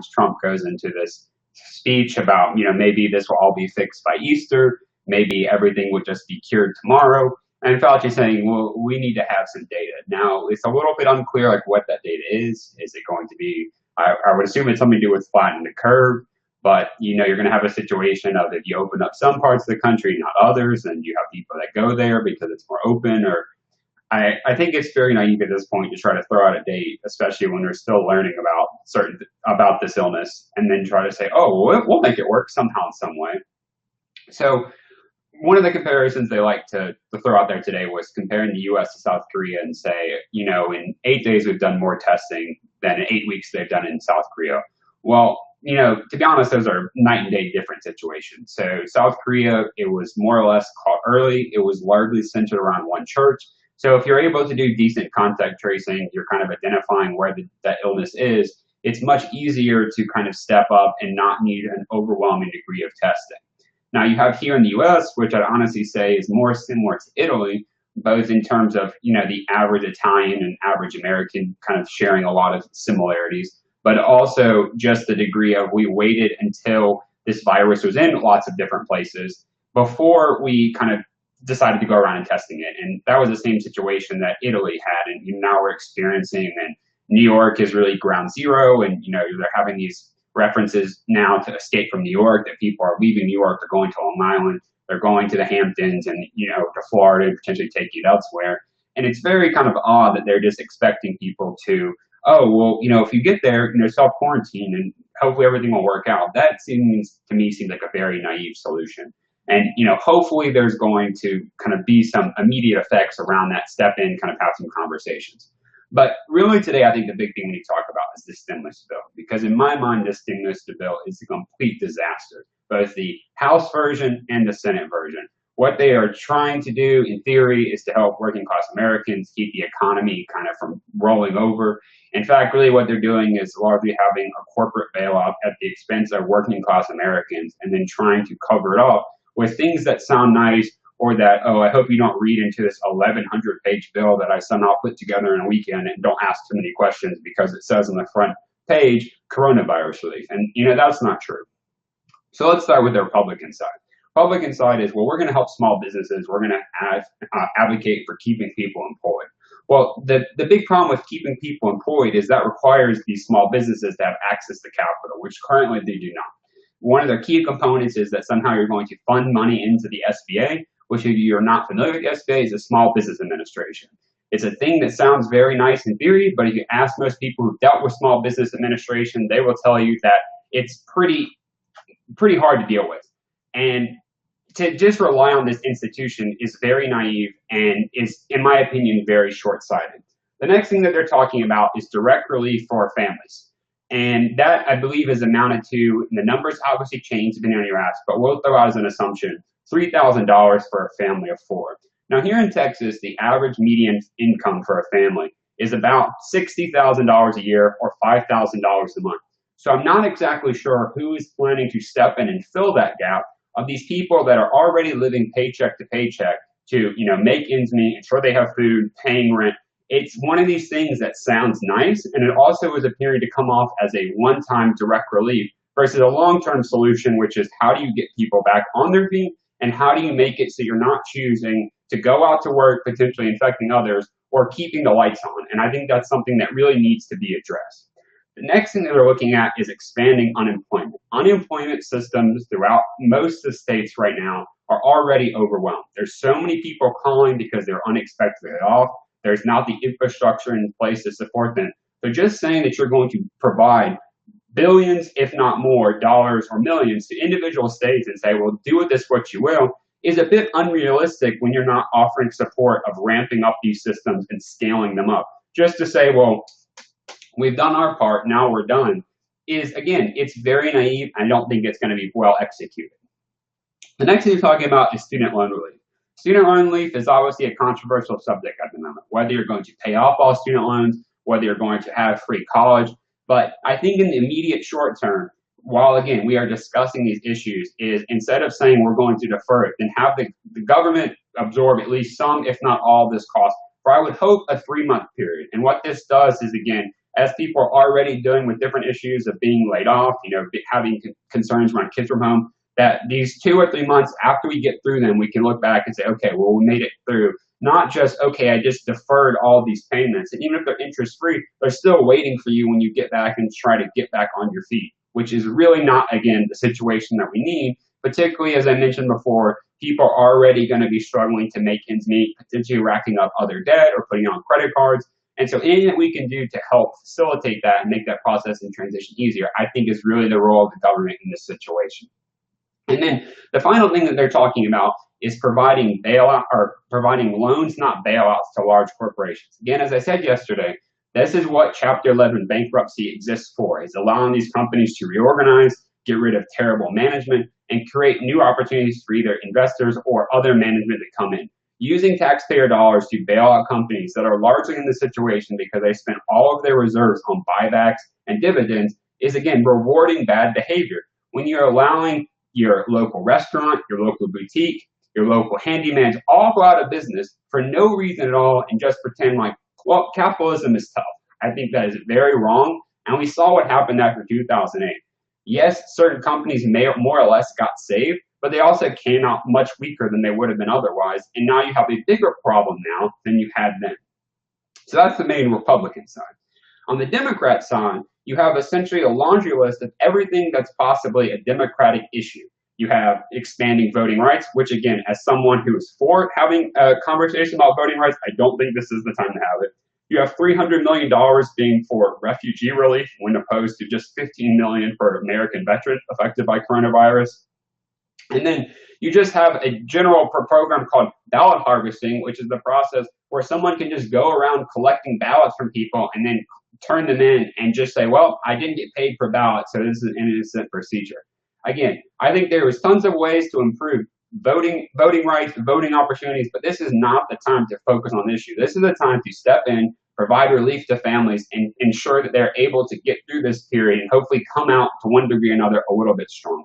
as Trump goes into this speech about, maybe this will all be fixed by Easter, maybe everything will just be cured tomorrow. And Fauci saying, well, we need to have some data. Now, it's a little bit unclear like what that data is. Is it going to be, I would assume it's something to do with flattening the curve, but you're going to have a situation of if you open up some parts of the country, not others, and you have people that go there because it's more open, or I think it's very naive at this point to try to throw out a date, especially when we're still learning about this illness, and then try to say, oh, well, we'll make it work somehow in some way. So one of the comparisons they like to throw out there today was comparing the U.S. to South Korea and say, in 8 days we've done more testing than in 8 weeks they've done in South Korea. Well, to be honest, those are night and day different situations. So South Korea, it was more or less caught early. It was largely centered around one church. So if you're able to do decent contact tracing, you're kind of identifying where that illness is, it's much easier to kind of step up and not need an overwhelming degree of testing. Now you have here in the US, which I'd honestly say is more similar to Italy, both in terms of, the average Italian and average American kind of sharing a lot of similarities, but also just the degree of we waited until this virus was in lots of different places before we kind of decided to go around and testing it. And that was the same situation that Italy had, and now we're experiencing, and New York is really ground zero, and they're having these references now to Escape from New York, that people are leaving New York, they're going to Long Island, they're going to the Hamptons and to Florida and potentially taking it elsewhere. And it's very kind of odd that they're just expecting people to, oh, well, if you get there, self-quarantine and hopefully everything will work out. That seems like a very naive solution. And, hopefully there's going to kind of be some immediate effects around that step in, kind of have some conversations. But really today, I think the big thing we need to talk about is the stimulus bill, because in my mind, the stimulus bill is a complete disaster, both the House version and the Senate version. What they are trying to do in theory is to help working class Americans keep the economy kind of from rolling over. In fact, really what they're doing is largely having a corporate bailout at the expense of working class Americans and then trying to cover it up with things that sound nice, or that, oh, I hope you don't read into this 1,100-page bill that I somehow put together in a weekend and don't ask too many questions because it says on the front page, coronavirus relief. And, that's not true. So let's start with the Republican side. Republican side is, well, we're going to help small businesses. We're going to advocate for keeping people employed. Well, the big problem with keeping people employed is that requires these small businesses to have access to capital, which currently they do not. One of their key components is that somehow you're going to fund money into the SBA, which if you're not familiar with the SBA is a Small Business Administration. It's a thing that sounds very nice in theory, but if you ask most people who've dealt with Small Business Administration, they will tell you that it's pretty hard to deal with. And to just rely on this institution is very naive and is, in my opinion, very short-sighted. The next thing that they're talking about is direct relief for families. And that, I believe, is amounted to, the numbers obviously change depending on your ask, but we'll throw out as an assumption, $3,000 for a family of four. Now here in Texas, the average median income for a family is about $60,000 a year or $5,000 a month. So I'm not exactly sure who is planning to step in and fill that gap of these people that are already living paycheck to paycheck to, make ends meet, ensure they have food, paying rent. It's one of these things that sounds nice, and it also is appearing to come off as a one-time direct relief versus a long-term solution, which is how do you get people back on their feet, and how do you make it so you're not choosing to go out to work, potentially infecting others, or keeping the lights on. And I think that's something that really needs to be addressed. The next thing that we're looking at is expanding unemployment. Unemployment systems throughout most of the states right now are already overwhelmed. There's so many people calling because they're unexpectedly off. There's not the infrastructure in place to support them. So just saying that you're going to provide billions, if not more, dollars or millions to individual states and say, well, do with this what you will, is a bit unrealistic when you're not offering support of ramping up these systems and scaling them up. Just to say, well, we've done our part, now we're done, is, again, it's very naive. I don't think it's going to be well executed. The next thing you're talking about is student loan relief. Student loan relief is obviously a controversial subject at the moment, whether you're going to pay off all student loans, whether you're going to have free college. But I think in the immediate short term, while again, we are discussing these issues, is instead of saying we're going to defer it, then have the government absorb at least some, if not all, of this cost for, I would hope, a 3-month period. And what this does is, again, as people are already dealing with different issues of being laid off, having concerns around kids from home, that these 2 or 3 months after we get through them, we can look back and say, okay, well, we made it through. Not just, okay, I just deferred all these payments. And even if they're interest free, they're still waiting for you when you get back and try to get back on your feet, which is really not, again, the situation that we need. Particularly, as I mentioned before, people are already going to be struggling to make ends meet, potentially racking up other debt or putting on credit cards. And so anything that we can do to help facilitate that and make that process and transition easier, I think is really the role of the government in this situation. And then the final thing that they're talking about is providing bailout or providing loans, not bailouts, to large corporations. Again, as I said yesterday, this is what Chapter 11 bankruptcy exists for, is allowing these companies to reorganize, get rid of terrible management, and create new opportunities for either investors or other management that come in. Using taxpayer dollars to bail out companies that are largely in this situation because they spent all of their reserves on buybacks and dividends is, again, rewarding bad behavior. When you're allowing your local restaurant, your local boutique, your local handyman to all go out of business for no reason at all and just pretend like, well, capitalism is tough. I think that is very wrong. And we saw what happened after 2008. Yes, certain companies more or less got saved, but they also came out much weaker than they would have been otherwise. And now you have a bigger problem now than you had then. So that's the main Republican side. On the Democrat side, you have essentially a laundry list of everything that's possibly a Democratic issue. You have expanding voting rights, which, again, as someone who is for having a conversation about voting rights, I don't think this is the time to have it. You have $300 million being for refugee relief, when opposed to just $15 million for American veterans affected by coronavirus. And then you just have a general program called ballot harvesting, which is the process where someone can just go around collecting ballots from people and then turn them in and just say, well, I didn't get paid per ballot, so this is an innocent procedure. Again, I think there is tons of ways to improve voting rights, voting opportunities, but this is not the time to focus on the issue. This is the time to step in, provide relief to families, and ensure that they're able to get through this period and hopefully come out to one degree or another a little bit stronger.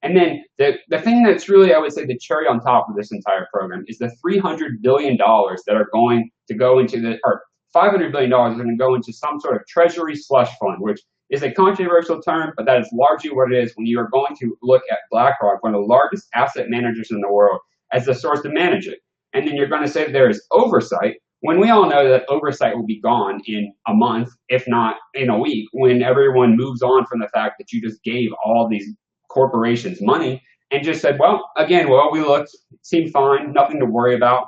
And then the thing that's really, I would say, the cherry on top of this entire program is the $300 billion that are going to go into the, or $500 billion are going to go into some sort of treasury slush fund, which is a controversial term, but that is largely what it is when you are going to look at BlackRock, one of the largest asset managers in the world, as the source to manage it. And then you're going to say that there is oversight, when we all know that oversight will be gone in a month, if not in a week, when everyone moves on from the fact that you just gave all these corporations money and just said, well, again, well, we looked, it seemed fine, nothing to worry about.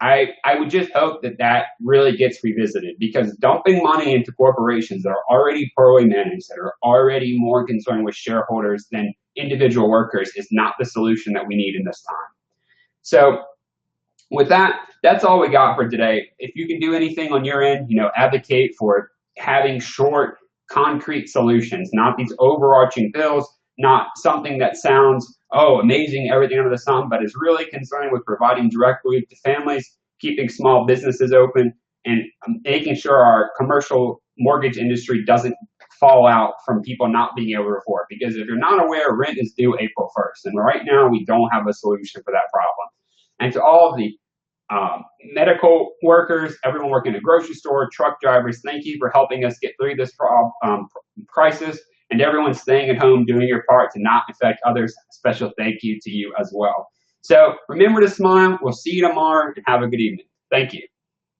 I would just hope that that really gets revisited, because dumping money into corporations that are already poorly managed, that are already more concerned with shareholders than individual workers, is not the solution that we need in this time. So with that, that's all we got for today. If you can do anything on your end, advocate for having short, concrete solutions, not these overarching bills, not something that sounds, oh, amazing, everything under the sun, but is really concerned with providing direct relief to families, keeping small businesses open, and making sure our commercial mortgage industry doesn't fall out from people not being able to afford. Because if you're not aware, rent is due April 1st, and right now we don't have a solution for that problem. And to all of the medical workers, everyone working in a grocery store, truck drivers, thank you for helping us get through this crisis. And everyone staying at home, doing your part to not affect others, a special thank you to you as well. So remember to smile. We'll see you tomorrow, and have a good evening. Thank you.